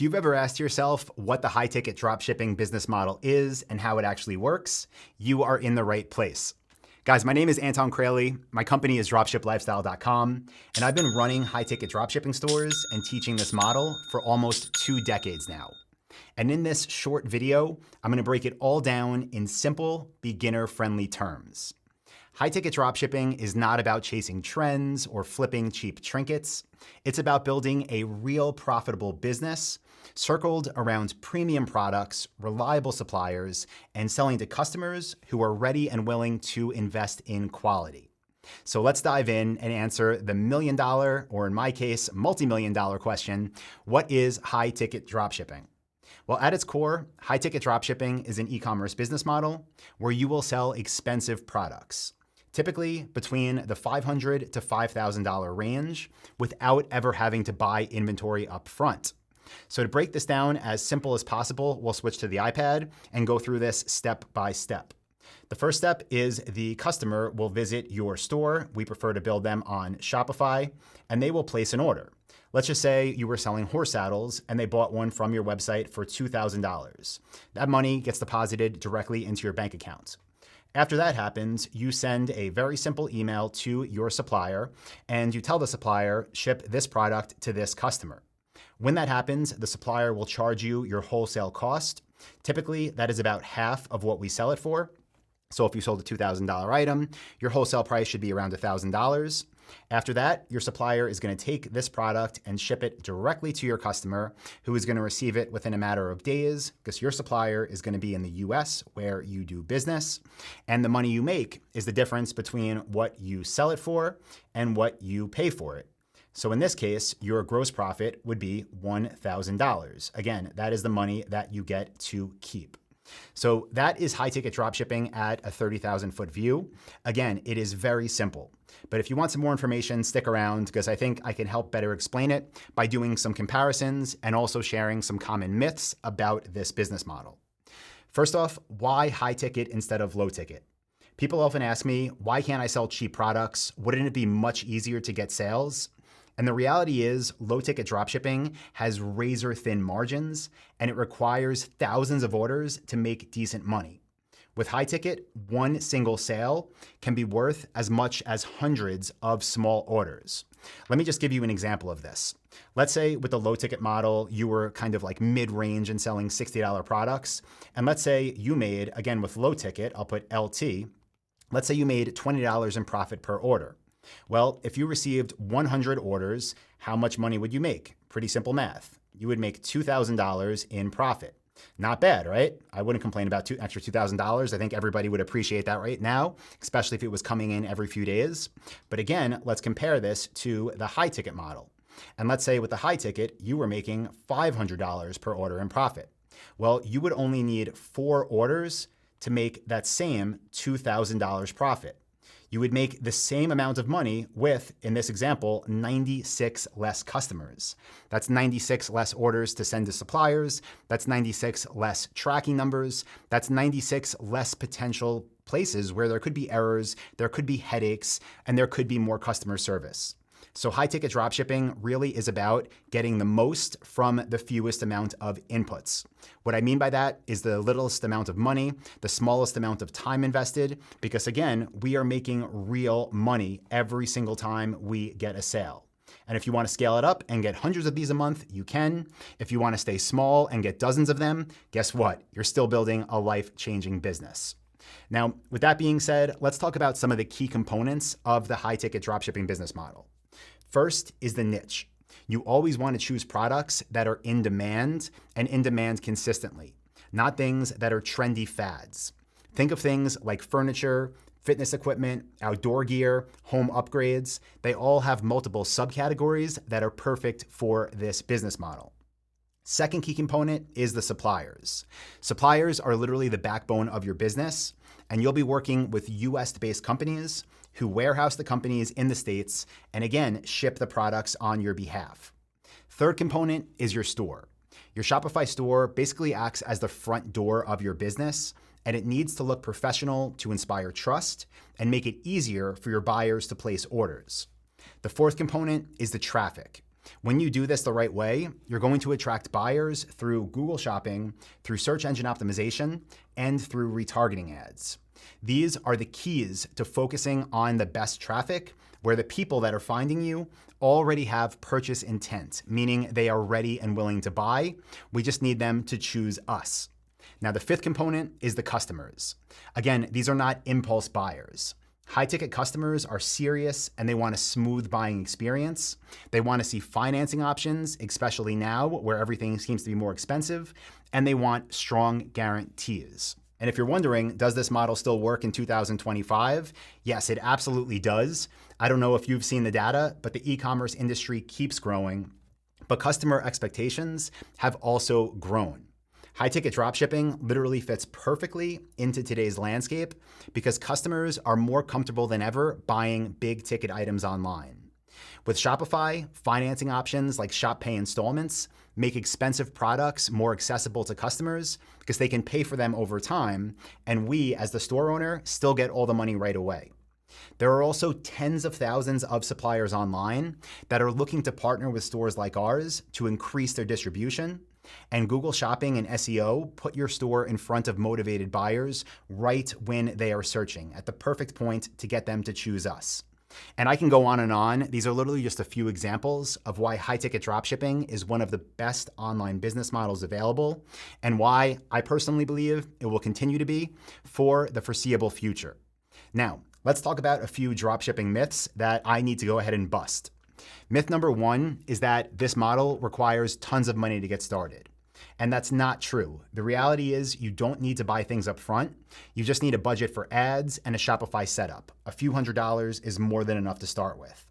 If you've ever asked yourself what the high-ticket dropshipping business model is and how it actually works, you are in the right place. Guys, my name is Anton Kraly. My company is dropshiplifestyle.com, and I've been running high-ticket dropshipping stores and teaching this model for almost 2 decades now. And in this short video, I'm gonna break it all down in simple, beginner-friendly terms. High-ticket dropshipping is not about chasing trends or flipping cheap trinkets. It's about building a real profitable business circled around premium products, reliable suppliers, and selling to customers who are ready and willing to invest in quality. So let's dive in and answer the $1 million, or in my case, multi-million-dollar question: what is high-ticket dropshipping? Well, at its core, high-ticket dropshipping is an e-commerce business model where you will sell expensive products, typically between the $500 to $5,000 range, without ever having to buy inventory up front. So to break this down as simple as possible, we'll switch to the iPad and go through this step by step. The first step is the customer will visit your store. We prefer to build them on Shopify, and they will place an order. Let's just say you were selling horse saddles and they bought one from your website for $2,000. That money gets deposited directly into your bank account. After that happens, you send a very simple email to your supplier and you tell the supplier, ship this product to this customer. When that happens, the supplier will charge you your wholesale cost. Typically, that is about half of what we sell it for. So if you sold a $2,000 item, your wholesale price should be around $1,000. After that, your supplier is going to take this product and ship it directly to your customer, who is going to receive it within a matter of days, because your supplier is going to be in the US where you do business. And the money you make is the difference between what you sell it for and what you pay for it. So in this case, your gross profit would be $1,000. Again, that is the money that you get to keep. So that is high-ticket dropshipping at a 30,000 foot view. Again, it is very simple. But if you want some more information, stick around, because I think I can help better explain it by doing some comparisons and also sharing some common myths about this business model. First off, why high ticket instead of low ticket? People often ask me, why can't I sell cheap products? Wouldn't it be much easier to get sales? And the reality is, low-ticket dropshipping has razor-thin margins, and it requires thousands of orders to make decent money. With high-ticket, one single sale can be worth as much as hundreds of small orders. Let me just give you an example of this. Let's say with the low-ticket model, you were kind of like mid-range and selling $60 products. And let's say you made, again with low-ticket, I'll put LT, let's say you made $20 in profit per order. Well, if you received 100 orders, how much money would you make? Pretty simple math. You would make $2,000 in profit. Not bad, right? I wouldn't complain about extra $2,000. I think everybody would appreciate that right now, especially if it was coming in every few days. But again, let's compare this to the high ticket model. And let's say with the high ticket, you were making $500 per order in profit. Well, you would only need 4 orders to make that same $2,000 profit. You would make the same amount of money with, in this example, 96 less customers. That's 96 less orders to send to suppliers. That's 96 less tracking numbers. That's 96 less potential places where there could be errors, there could be headaches, and there could be more customer service. So high-ticket dropshipping really is about getting the most from the fewest amount of inputs. What I mean by that is the littlest amount of money, the smallest amount of time invested, because again, we are making real money every single time we get a sale. And if you want to scale it up and get hundreds of these a month, you can. If you want to stay small and get dozens of them, guess what? You're still building a life-changing business. Now, with that being said, let's talk about some of the key components of the high-ticket dropshipping business model. First is the niche. You always want to choose products that are in demand and in demand consistently, not things that are trendy fads. Think of things like furniture, fitness equipment, outdoor gear, home upgrades. They all have multiple subcategories that are perfect for this business model. Second key component is the suppliers. Suppliers are literally the backbone of your business, and you'll be working with US-based companies who warehouse the companies in the States and again, ship the products on your behalf. Third component is your store. Your Shopify store basically acts as the front door of your business, and it needs to look professional to inspire trust and make it easier for your buyers to place orders. The fourth component is the traffic. When you do this the right way, you're going to attract buyers through Google Shopping, through search engine optimization, and through retargeting ads. These are the keys to focusing on the best traffic, where the people that are finding you already have purchase intent, meaning they are ready and willing to buy. We just need them to choose us. Now, the fifth component is the customers. Again, these are not impulse buyers. High-ticket customers are serious and they want a smooth buying experience. They want to see financing options, especially now where everything seems to be more expensive, and they want strong guarantees. And if you're wondering, does this model still work in 2025? Yes, it absolutely does. I don't know if you've seen the data, but the e-commerce industry keeps growing, but customer expectations have also grown. High-ticket dropshipping literally fits perfectly into today's landscape because customers are more comfortable than ever buying big-ticket items online. With Shopify, financing options like Shop Pay installments make expensive products more accessible to customers because they can pay for them over time, and we, as the store owner, still get all the money right away. There are also tens of thousands of suppliers online that are looking to partner with stores like ours to increase their distribution, and Google Shopping and SEO put your store in front of motivated buyers right when they are searching, at the perfect point to get them to choose us. And I can go on and on. These are literally just a few examples of why high-ticket dropshipping is one of the best online business models available and why I personally believe it will continue to be for the foreseeable future. Now, let's talk about a few dropshipping myths that I need to go ahead and bust. Myth number one is that this model requires tons of money to get started. And that's not true. The reality is you don't need to buy things up front. You just need a budget for ads and a Shopify setup. A few $100s is more than enough to start with.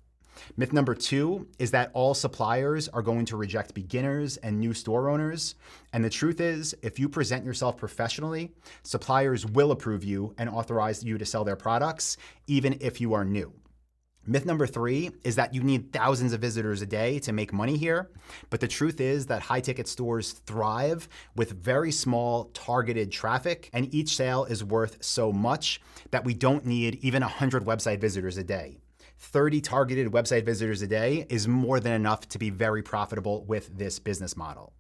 Myth number two is that all suppliers are going to reject beginners and new store owners. And the truth is, if you present yourself professionally, suppliers will approve you and authorize you to sell their products, even if you are new. Myth number three is that you need thousands of visitors a day to make money here. But the truth is that high-ticket stores thrive with very small targeted traffic, and each sale is worth so much that we don't need even 100 website visitors a day. 30 targeted website visitors a day is more than enough to be very profitable with this business model.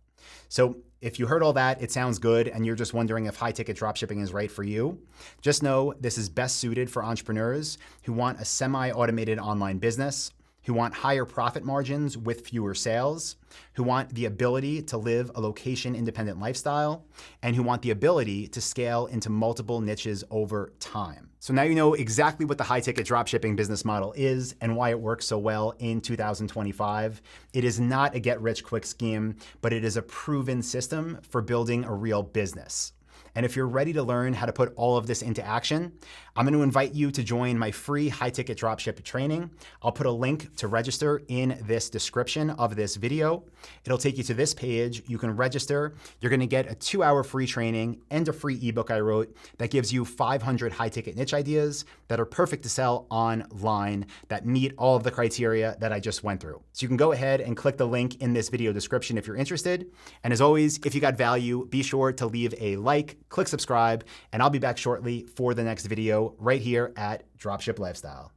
So if you heard all that, it sounds good, and you're just wondering if high-ticket dropshipping is right for you, just know this is best suited for entrepreneurs who want a semi-automated online business, who want higher profit margins with fewer sales, who want the ability to live a location-independent lifestyle, and who want the ability to scale into multiple niches over time. So now you know exactly what the high-ticket dropshipping business model is and why it works so well in 2025. It is not a get-rich-quick scheme, but it is a proven system for building a real business. And if you're ready to learn how to put all of this into action, I'm going to invite you to join my free high-ticket dropship training. I'll put a link to register in this description of this video. It'll take you to this page. You can register. You're going to get a 2-hour free training and a free ebook I wrote that gives you 500 high-ticket niche ideas that are perfect to sell online that meet all of the criteria that I just went through. So you can go ahead and click the link in this video description if you're interested. And as always, if you got value, be sure to leave a like, click subscribe, and I'll be back shortly for the next video right here at Dropship Lifestyle.